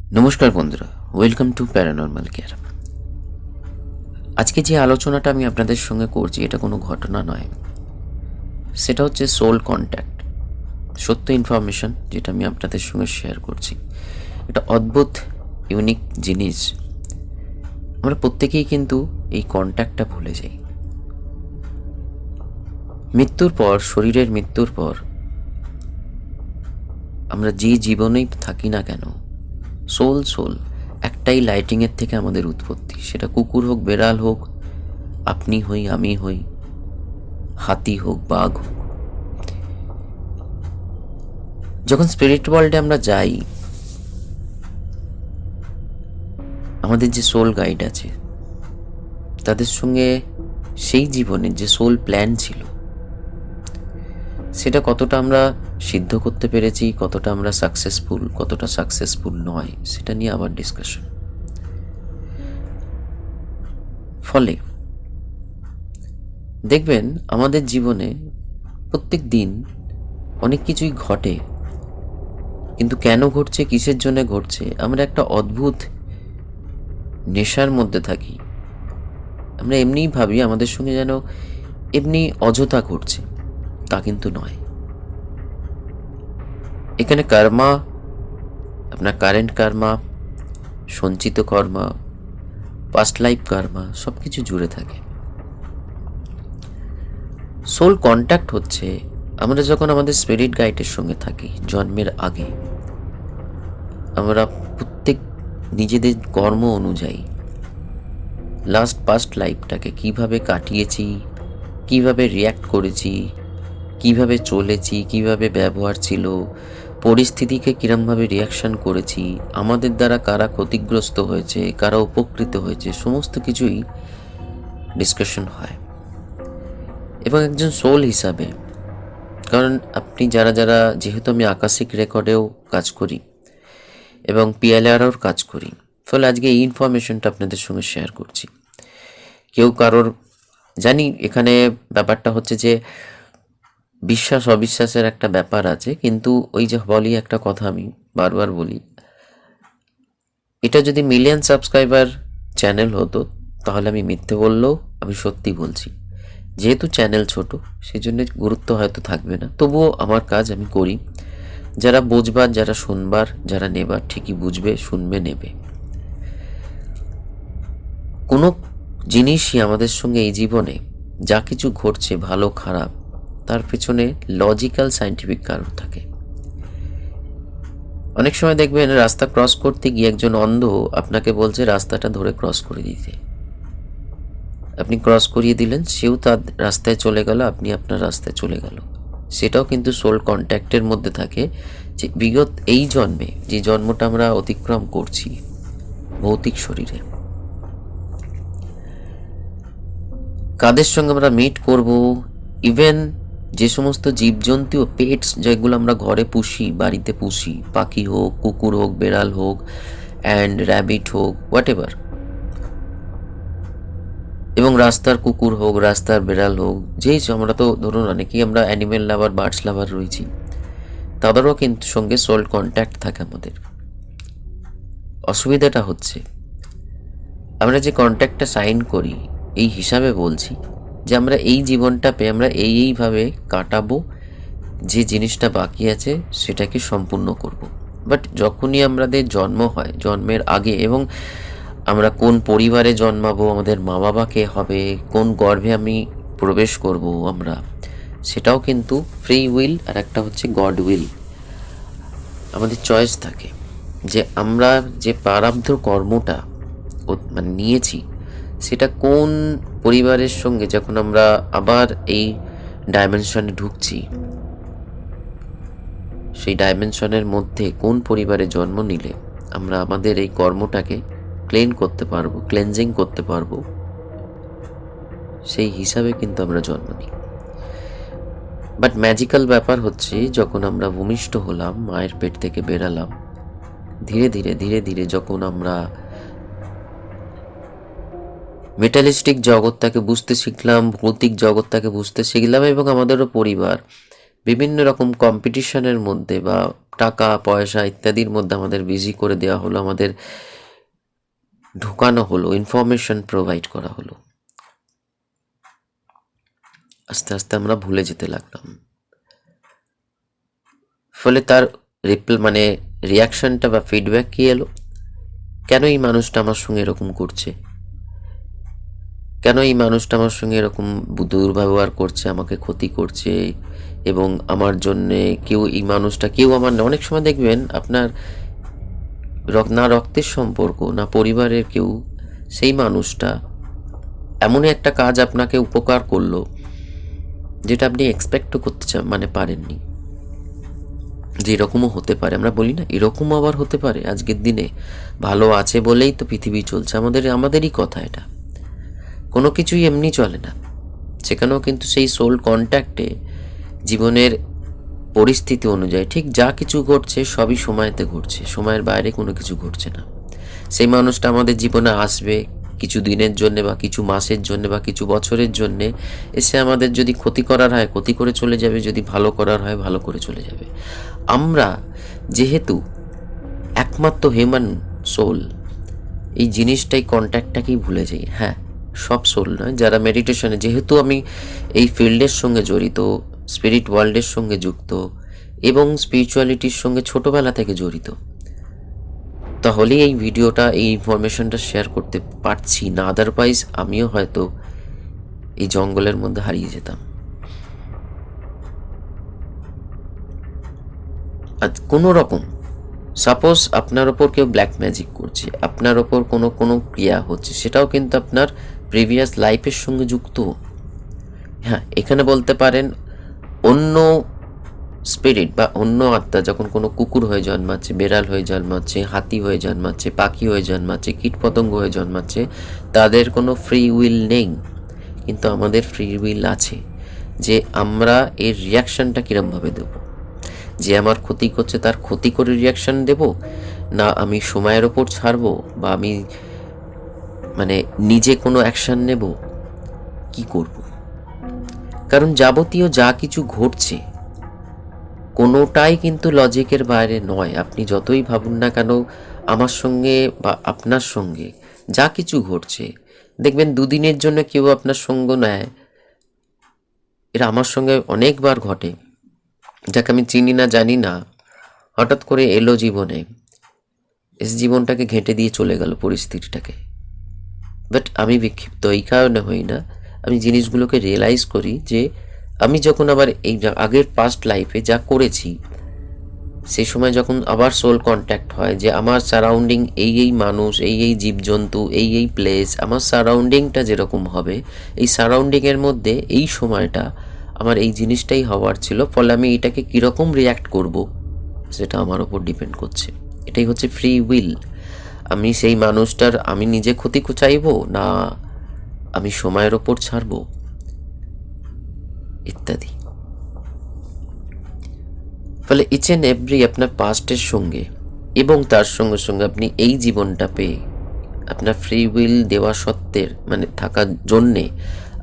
নমস্কার বন্ধুরা, welcome to paranormal care. আজকে যে আলোচনাটা আমি আপনাদের সঙ্গে করছি এটা কোনো ঘটনা নয়, সেটা হচ্ছে সোল কন্ট্যাক্ট, সত্য ইনফরমেশন যেটা আমি আপনাদের সঙ্গে শেয়ার করছি। এটা অদ্ভুত ইউনিক জিনিস। আমরা প্রত্যেকেই কিন্তু এই কন্ট্যাক্টটা ভুলে যাই। মৃত্যুর পর, শরীরের মৃত্যুর পর আমরা যে জীবনেই থাকি না কেন, সোল একটাই লাইটিংয়ের থেকে আমাদের উৎপত্তি। সেটা কুকুর হোক, বেড়াল হোক, আপনি হই, আমি হই, হাতি হোক, বাঘ হোক। যখন স্পিরিট ওয়ার্ল্ডে আমরা যাই, আমাদের যে সোল গাইড আছে তাদের সঙ্গে সেই জীবনের যে সোল প্ল্যান ছিল সেটা কতটা আমরা সিদ্ধ করতে পেরেছি, কতটা আমরা সাকসেসফুল, কতটা সাকসেসফুল নয়, সেটা নিয়ে আবার ডিসকাশন। ফলে দেখবেন আমাদের জীবনে প্রত্যেক দিন অনেক কিছুই ঘটে, কিন্তু কেন ঘটছে, কিসের জন্য ঘটছে, আমরা একটা অদ্ভুত নেশার মধ্যে থাকি। আমরা এমনিই ভাবি আমাদের সঙ্গে যেন এমনি অযথা ঘটছে, তা কিন্তু নয়। এখানে কর্মা, আপনার কারেন্ট কর্মা, সঞ্চিত কর্মা, পাস্ট লাইফ কর্মা সব কিছু জুড়ে থাকে। সোল কন্ট্যাক্ট হচ্ছে আমরা যখন আমাদের স্পিরিট গাইডের সঙ্গে থাকি জন্মের আগে। আমরা প্রত্যেক নিজেদের কর্ম অনুযায়ী পাস্ট লাইফটাকে কিভাবে কাটিয়েছি, কিভাবে রিয়্যাক্ট করেছি, কিভাবে চলেছি, কিভাবে ব্যবহার ছিল, পরিস্থিতিকে কিরমভাবে রিয়াকশন করেছি, আমাদের দ্বারা কারা ক্ষতিগ্রস্ত হয়েছে, কারা উপকৃত হয়েছে, সমস্ত কিছুই ডিসকাশন হয়। এবং একজন সোল হিসাবে, কারণ আপনি যারা যেহেতু আমি আকাশিক রেকর্ডেও কাজ করি এবং পিএলআরও কাজ করি, ফলে আজকে এই ইনফরমেশনটা আপনাদের সঙ্গে শেয়ার করছি। কেউ কারোর, জানি এখানে ব্যাপারটা হচ্ছে যে বিশ্বাস অবিশ্বাসের একটা ব্যাপার আছে, কিন্তু ওই যে বলি একটা কথা, আমি বারবার বলি, এটা যদি মিলিয়ন সাবস্ক্রাইবার চ্যানেল হতো তাহলে আমি মিথ্যে বললেও আমি সত্যি বলছি। যেহেতু চ্যানেল ছোট, সেই জন্য গুরুত্ব হয়তো থাকবে না, তবুও আমার কাজ আমি করি। যারা বুঝবার, যারা শুনবার, যারা নেবার, ঠিকই বুঝবে, শুনবে, নেবে। কোনো জিনিসই আমাদের সঙ্গে এই জীবনে যা কিছু ঘটছে, ভালো খারাপ, তার পেছনে লজিক্যাল সায়েন্টিফিক কারণ থাকে। অনেক সময় দেখবেন রাস্তা ক্রস করতে গিয়ে একজন অন্ধ আপনাকে বলছে রাস্তাটা ধরে ক্রস করে দিতে। আপনি ক্রস করিয়ে দিলেন, সেও তার রাস্তায় চলে গেল, আপনি আপনার রাস্তায় চলে গেল। সেটাও কিন্তু সোল কন্ট্যাক্টের মধ্যে থাকে, যে বিগত এই জন্মে যে জন্মটা আমরা অতিক্রম করছি ভৌতিক শরীরে, কাদের সঙ্গে আমরা মিট করব, ইভেন যে সমস্ত জীবজন্তু পেটস যেগুলো আমরা ঘরে পুষি, বাড়িতে পুষি, পাখি হোক, কুকুর হোক, বেড়াল হোক, অ্যান্ড র্যাবিট হোক, হোয়াট এভার, এবং রাস্তার কুকুর হোক, রাস্তার বেড়াল হোক, যেই আমরা তো ধরুন অনেকেই আমরা অ্যানিমেল লাভার, বার্ডস লাভার রয়েছি, তাদেরও কিন্তু সঙ্গে সোল কন্ট্যাক্ট থাকে আমাদের। অসুবিধাটা হচ্ছে আমরা যে কন্ট্যাক্টটা সাইন করি এই হিসাবে বলছি যে আমরা এই জীবনটা পেয়ে আমরা এইভাবে কাটাবো, যে জিনিসটা বাকি আছে সেটাকে সম্পূর্ণ করব। বাট যখনই আমাদের জন্ম হয়, জন্মের আগে, এবং আমরা কোন পরিবারে জন্মাবো, আমাদের মা বাবা কে হবে, কোন গর্ভে আমি প্রবেশ করব আমরা, সেটাও কিন্তু ফ্রি উইল, আর একটা হচ্ছে গড উইল, আমাদের চয়েস থাকে যে আমরা যে প্রারব্ধ কর্মটা মানে নিয়েছি, সেটা কোন পরিবারের সঙ্গে যখন আমরা আবার এই ডাইমেনশনে ঢুকছি, সেই ডাইমেনশনের মধ্যে কোন পরিবারে জন্ম নিলে আমরা আমাদের এই কর্মটাকে ক্লেনজিং করতে পারবো, সেই হিসাবে কিন্তু আমরা জন্ম নিই। বাট ম্যাজিক্যাল ব্যাপার হচ্ছে যখন আমরা ভূমিষ্ঠ হলাম, মায়ের পেট থেকে বেরালাম, ধীরে ধীরে ধীরে ধীরে যখন আমরা মেটালিস্টিক জগৎটাকে বুঝতে শিখলাম, ভৌতিক জগৎটাকে বুঝতে শিখলাম, এবং আমাদেরও পরিবার বিভিন্ন রকম কম্পিটিশনের মধ্যে বা টাকা পয়সা ইত্যাদির মধ্যে আমাদের বিজি করে দেওয়া হলো, আমাদের ঢোকানো হলো, ইনফরমেশন প্রোভাইড করা হলো। আস্তে আস্তে আমরা ভুলে যেতে লাগলাম। ফলে তার রিয়াকশনটা বা ফিডব্যাক কি এলো? কেন এই মানুষটা আমার সঙ্গে এরকম করছে, কেন এই মানুষটা আমার সঙ্গে এরকম দুর্ব্যবহার করছে, আমাকে ক্ষতি করছে, এবং আমার জন্যে কেউ আমার অনেক সময় দেখবেন আপনার না রক্তের সম্পর্ক না পরিবারের কেউ, সেই মানুষটা এমন একটা কাজ আপনাকে উপকার করলো যেটা আপনি এক্সপেক্টও করতে পারেননি যে এরকমও হতে পারে। আমরা বলি না, এরকমও আবার হতে পারে। আজকের দিনে ভালো আছে বলেই তো পৃথিবী চলছে, আমাদেরই কথা এটা। কোনো কিছুই এমনি চলে না, সেখানেও কিন্তু সেই সোল কন্ট্যাক্টে জীবনের পরিস্থিতি অনুযায়ী ঠিক যা কিছু ঘটছে সবই সময়তে ঘটছে, সময়ের বাইরে কোনো কিছু ঘটছে না। সেই মানুষটা আমাদের জীবনে আসবে কিছু দিনের জন্য বা কিছু মাসের জন্য বা কিছু বছরের জন্য, এসে আমাদের যদি ক্ষতি করার হয় ক্ষতি করে চলে যাবে, যদি ভালো করার হয় ভালো করে চলে যাবে। আমরা যেহেতু একমাত্র হিউম্যান সোল, এই জিনিসটাই কন্ট্যাক্টটাকেই ভুলে যাই। হ্যাঁ, সব সোল নয়, যারা মেডিটেশনে, যেহেতু আমি এই ফিল্ডের সঙ্গে জড়িত, স্পিরিট ওয়ার্ল্ডের সঙ্গে যুক্ত এবং স্পিরিচুয়ালিটির সঙ্গে ছোটোবেলা থেকে জড়িত, তাহলেই এই ভিডিওটা, এই ইনফরমেশনটা শেয়ার করতে পারছি, না আদারওয়াইজ আমিও হয়তো এই জঙ্গলের মধ্যে হারিয়ে যেতাম। আর কোনো রকম সাপোজ আপনার ওপর কেউ ব্ল্যাক ম্যাজিক করছে, আপনার ওপর কোনো ক্রিয়া হচ্ছে, সেটাও কিন্তু আপনার প্রিভিয়াস লাইফের সঙ্গে যুক্ত। হ্যাঁ, এখানে বলতে পারেন অন্য স্পিরিট বা অন্য আত্মা যখন কোনো কুকুর হয়ে জন্মাচ্ছে, বেড়াল হয়ে জন্মাচ্ছে, হাতি হয়ে জন্মাচ্ছে, পাখি হয়ে জন্মাচ্ছে, কীটপতঙ্গ হয়ে জন্মাচ্ছে, তাদের কোনো ফ্রি উইল নেই, কিন্তু আমাদের ফ্রি উইল আছে যে আমরা এর রিয়াকশানটা কীরমভাবে দেব। যে আমার ক্ষতি করছে তার ক্ষতি করে রিয়াকশান দেব, না আমি সময়ের ওপর ছাড়বো, বা আমি নিজে কোনো অ্যাকশান নেব, কি করব? কারণ যাবতীয় যা কিছু ঘটছে কোনোটাই কিন্তু লজিকের বাইরে নয়। আপনি যতই ভাবুন না কেন, আমার সঙ্গে বা আপনার সঙ্গে যা কিছু ঘটছে, দেখবেন দুদিনের জন্য কেউ আপনার সঙ্গ নেয়, এরা আমার সঙ্গে অনেকবার ঘটে, যাকে আমি চিনি না জানি না, হঠাৎ করে এলো জীবনে, এস জীবনটাকে ঘেঁটে দিয়ে চলে গেল পরিস্থিতিটাকে। বাট আমি বিক্ষিপ্ত এই কারণে হই না, আমি জিনিসগুলোকে রিয়েলাইজ করি যে আমি যখন আবার এই আগের পাস্ট লাইফে যা করেছি, সেই সময় যখন আবার সোল কন্ট্যাক্ট হয় যে আমার সারাউন্ডিং এই মানুষ, এই জীবজন্তু, এই প্লেস, আমার সারাউন্ডিংটা যেরকম হবে, এই সারাউন্ডিংয়ের মধ্যে এই সময়টা আমার এই জিনিসটাই হওয়ার ছিল, ফলে আমি এটাকে কীরকম রিয়্যাক্ট করব সেটা আমার ওপর ডিপেন্ড করছে। এটাই হচ্ছে ফ্রি উইল। আমি সেই মানুষটার আমি নিজে ক্ষতি চাইবো, না আমি সময়ের ওপর ছাড়বো, ইত্যাদি। ফলে ইচ অ্যান্ড এভরি আপনার পাস্টের সঙ্গে এবং তার সঙ্গে সঙ্গে আপনি এই জীবনটা পেয়ে আপনার ফ্রি উইল দেওয়া সত্ত্বের থাকার জন্যে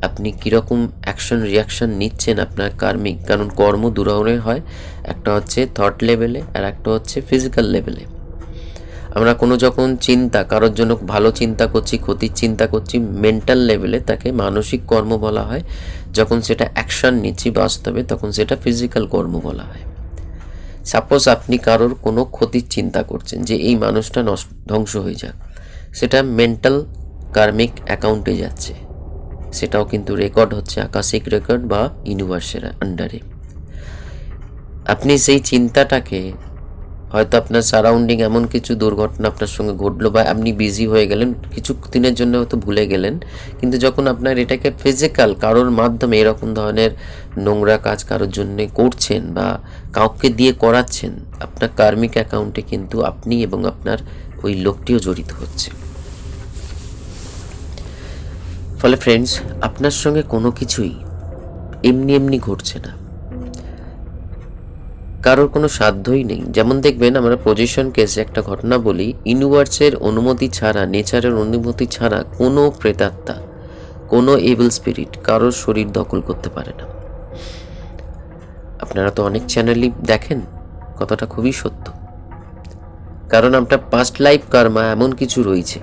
আপনি কীরকম অ্যাকশন রিয়াকশান নিচ্ছেন আপনার কার্মিক, কারণ কর্ম দু ধরনের হয়, একটা হচ্ছে থট লেভেলে আর একটা হচ্ছে ফিজিক্যাল লেভেলে। আমরা যখন চিন্তা কারোর জন্য ভালো চিন্তা করছি, ক্ষতির চিন্তা করছি, মেন্টাল লেভেলে তাকে মানসিক কর্ম বলা হয়। যখন সেটা অ্যাকশন নিচ্ছি বাস্তবে, তখন সেটা ফিজিক্যাল কর্ম বলা হয়। সাপোজ আপনি কারোর কোনো ক্ষতির চিন্তা করছেন যে এই মানুষটা ধ্বংস হয়ে যাক, সেটা মেন্টাল কার্মিক অ্যাকাউন্টে যাচ্ছে, সেটাও কিন্তু রেকর্ড হচ্ছে আকাশিক রেকর্ড বা ইউনিভার্সের আন্ডারে। আপনি সেই চিন্তাটাকে হয়তো আপনার সারাউন্ডিং এমন কিছু দুর্ঘটনা আপনার সঙ্গে ঘটলো বা আপনি বিজি হয়ে গেলেন, কিছু দিনের জন্য হয়তো ভুলে গেলেন, কিন্তু যখন আপনার এটাকে ফিজিক্যাল কারোর মাধ্যমে এরকম ধরনের নোংরা কাজ কারোর জন্য করছেন বা কাউকে দিয়ে করাচ্ছেন, আপনার কার্মিক অ্যাকাউন্টে কিন্তু আপনি এবং আপনার ওই লোকটিও জড়িত হচ্ছে। ফলে ফ্রেন্ডস, আপনার সঙ্গে কোনো কিছুই এমনি ঘটছে না, কারোর কোনো সাধ্যই নেই। যেমন দেখবেন, আমরা পজিশন কেসে একটা ঘটনা বলি, ইউনিভার্সের অনুমতি ছাড়া, নেচারের অনুমতি ছাড়া কোনো প্রেতাত্মা, কোনো এভিল স্পিরিট কারোর শরীর দখল করতে পারে না। আপনারা তো অনেক চ্যানেলই দেখেন, কথাটা খুবই সত্য। কারণ আপনার পাস্ট লাইফ কর্মা এমন কিছু রয়েছে,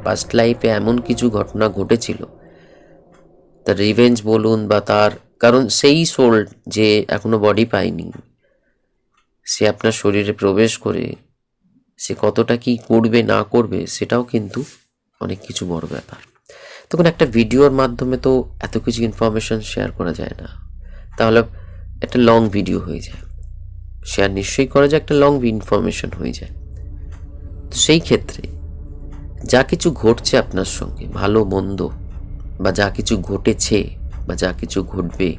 পাস্ট লাইফে এমন কিছু ঘটনা ঘটেছিল, তার রিভেঞ্জ বলুন বা তার, কারণ সেই সোল যে এখনো বডি পায়নি, সে আপনার শরীরে প্রবেশ করে সে কতটা কি করবে না করবে সেটাও কিন্তু অনেক কিছু বড় ব্যাপার। তখন একটা ভিডিওর মাধ্যমে তো এত কিছু ইনফরমেশন শেয়ার করা যায় না, তাহলে একটা লং ভিডিও হয়ে যায়। শেয়ার নিশ্চয়ই করা যায়, একটা লং ইনফরমেশন হয়ে যায়। তো সেই ক্ষেত্রে যা কিছু ঘটছে আপনার সঙ্গে, ভালো মন্দ, বা যা কিছু ঘটেছে বা যা কিছু ঘটবে,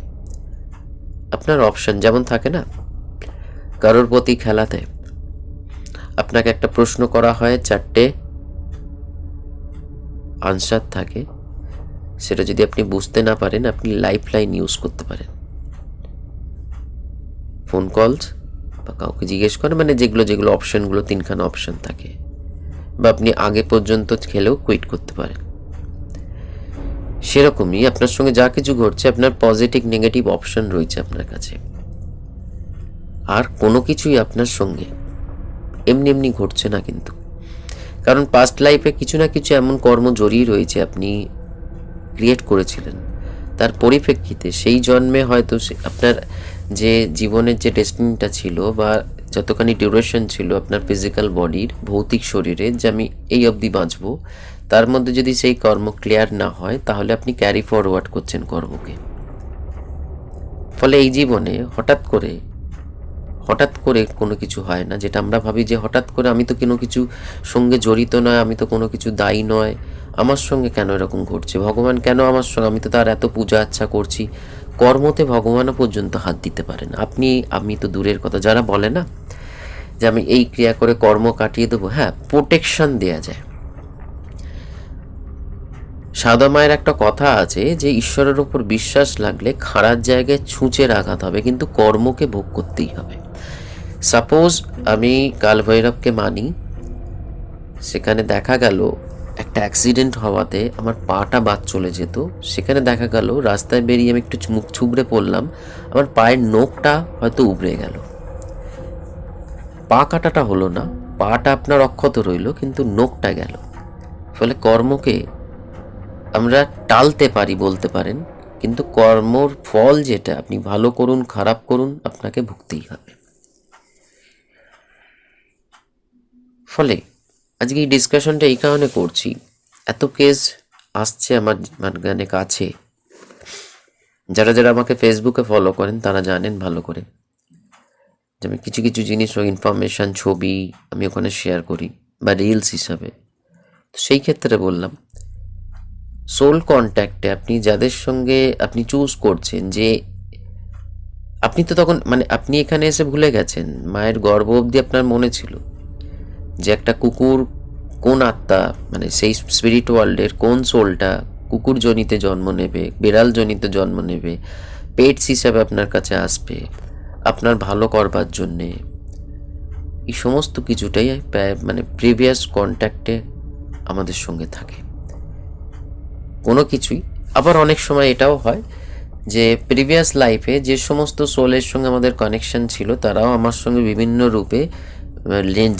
আপনার অপশন যেমন থাকে না, কারোর প্রতি খেলাতে আপনাকে একটা প্রশ্ন করা হয়, 4টে আনসার থাকে, সেটা যদি আপনি বুঝতে না পারেন আপনি লাইফ লাইন ইউজ করতে পারেন, ফোন কলস বা কাউকে জিজ্ঞেস করে, মানে যেগুলো অপশনগুলো 3খানা অপশন থাকে, বা আপনি আগে পর্যন্ত খেলেও কুইট করতে পারেন। সেরকমই আপনার সঙ্গে যা কিছু ঘটছে, আপনার পজিটিভ নেগেটিভ অপশন রয়েছে আপনার কাছে। আর কোনো কিছুই আপনার সঙ্গে এমনি এমনি ঘটছে না কিন্তু, কারণ পাস্ট লাইফে কিছু না কিছু এমন কর্ম জড়িয়ে রয়েছে আপনি ক্রিয়েট করেছিলেন, তার পরিপ্রেক্ষিতে সেই জন্মে হয়তো আপনার যে জীবনের যে ডেস্টিনিটা ছিল বা যতখানি ডিউরেশন ছিল আপনার ফিজিক্যাল বডির, ভৌতিক শরীরে, যে আমি এই অবধি বাঁচবো, তার মধ্যে যদি সেই কর্ম ক্লিয়ার না হয় তাহলে আপনি ক্যারি ফরওয়ার্ড করছেন কর্মকে। ফলে এই জীবনে হঠাৎ করে কোনো কিছু হয় না, যেটা আমরা ভাবি যে হঠাৎ করে আমি তো কোনো কিছু সঙ্গে জড়িত নয়, আমি তো কোনো কিছু দায়ী নয়, আমার সঙ্গে কেন এরকম ঘটছে, ভগবান কেন আমার সঙ্গে, আমি তো তার এত পূজা আচ্ছা করছি। কর্মতে ভগবানও পর্যন্ত হাত দিতে পারেন, আমি তো দূরের কথা। যারা বলে না যে আমি এই ক্রিয়া করে কর্ম কাটিয়ে দেবো, হ্যাঁ, প্রোটেকশন দেয়া যায়। সাদা মায়ের একটা কথা আছে যে ঈশ্বরের ওপর বিশ্বাস লাগলে খাড়ার জায়গায় ছুঁচের আঘাত হবে, কিন্তু কর্মকে ভোগ করতেই হবে। সাপোজ আমি কালভৈরবকে মানি, সেখানে দেখা গেল একটা অ্যাক্সিডেন্ট হওয়াতে আমার পাটা বাদ চলে যেত, সেখানে দেখা গেল রাস্তায় বেরিয়ে আমি একটু মুখ ছুবড়ে পড়লাম, আমার পায়ের নোকটা হয়তো উবড়ে গেল, পা কাটাটা হলো না, পাটা আপনার অক্ষত রইল কিন্তু নোকটা গেল। ফলে কর্মকে আমরা টালতে পারি বলতে পারেন, কিন্তু কর্মর ফল যেটা, আপনি ভালো করুন খারাপ করুন, আপনাকে ভুগতেই হবে। ফলে আজকে এই ডিসকাশনটা এই কারণে করছি, এত কেস আসছে আমার মানে কাছে, যারা আমাকে ফেসবুকে ফলো করেন তারা জানেন ভালো করে যে আমি কিছু কিছু জিনিস ও ইনফরমেশান, ছবি আমি ওখানে শেয়ার করি বা রিলস হিসাবে। তো সেই ক্ষেত্রে বললাম, সোল কন্ট্যাক্টে আপনি যাদের সঙ্গে আপনি চুজ করছেন, যে আপনি তো তখন মানে আপনি এখানে এসে ভুলে গেছেন, মায়ের গর্ভ অবধি আপনার মনে ছিল যে একটা কুকুর কোন আত্মা, মানে সেই স্পিরিট ওয়ার্ল্ডের কোন সোলটা কুকুর জনিতে জন্ম নেবে, বিড়াল জনিতে জন্ম নেবে, পেটস হিসাবে আপনার কাছে আসবে আপনার ভালো করবার জন্যে। এই সমস্ত কিছুটাই মানে প্রিভিয়াস কন্ট্যাক্টে আমাদের সঙ্গে থাকে কোনো কিছুই। আবার অনেক সময় এটাও হয় যে প্রিভিয়াস লাইফে যে সমস্ত সোলের সঙ্গে আমাদের কানেকশন ছিল তারাও আমার সঙ্গে বিভিন্ন রূপে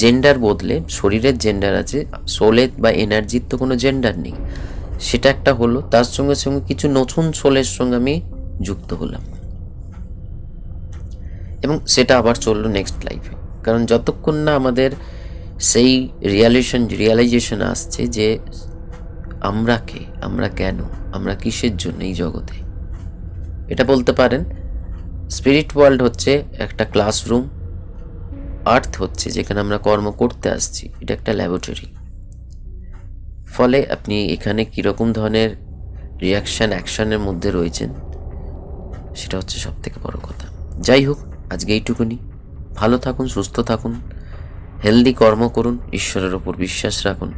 জেন্ডার বদলে, শরীরের জেন্ডার আছে, সোলের বা এনার্জির তো কোনো জেন্ডার নেই, সেটা একটা হলো। তার সঙ্গে সঙ্গে কিছু নতুন সোলের সঙ্গে আমি যুক্ত হলাম এবং সেটা আবার চললো নেক্সট লাইফে। কারণ যতক্ষণ না আমাদের সেই রিয়ালাইজেশন আসছে যে আমরা কে, আমরা কেন, আমরা কিসের জন্য এই জগতে, এটা বলতে পারেন স্পিরিট ওয়ার্ল্ড হচ্ছে একটা ক্লাসরুম, আর্থ হচ্ছে যেখানে আমরা কর্ম করতে আসছি, এটা একটা ল্যাবরেটরি। ফলে আপনি এখানে কীরকম ধরনের রিয়াকশান অ্যাকশানের মধ্যে রয়েছেন সেটা হচ্ছে সব থেকে বড় কথা। যাই হোক, আজকে এইটুকুনি। ভালো থাকুন, সুস্থ থাকুন, হেলদি কর্ম করুন, ঈশ্বরের ওপর বিশ্বাস রাখুন,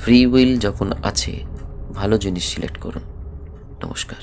ফ্রি উইল যখন আছে ভালো জিনিস সিলেক্ট করুন। নমস্কার।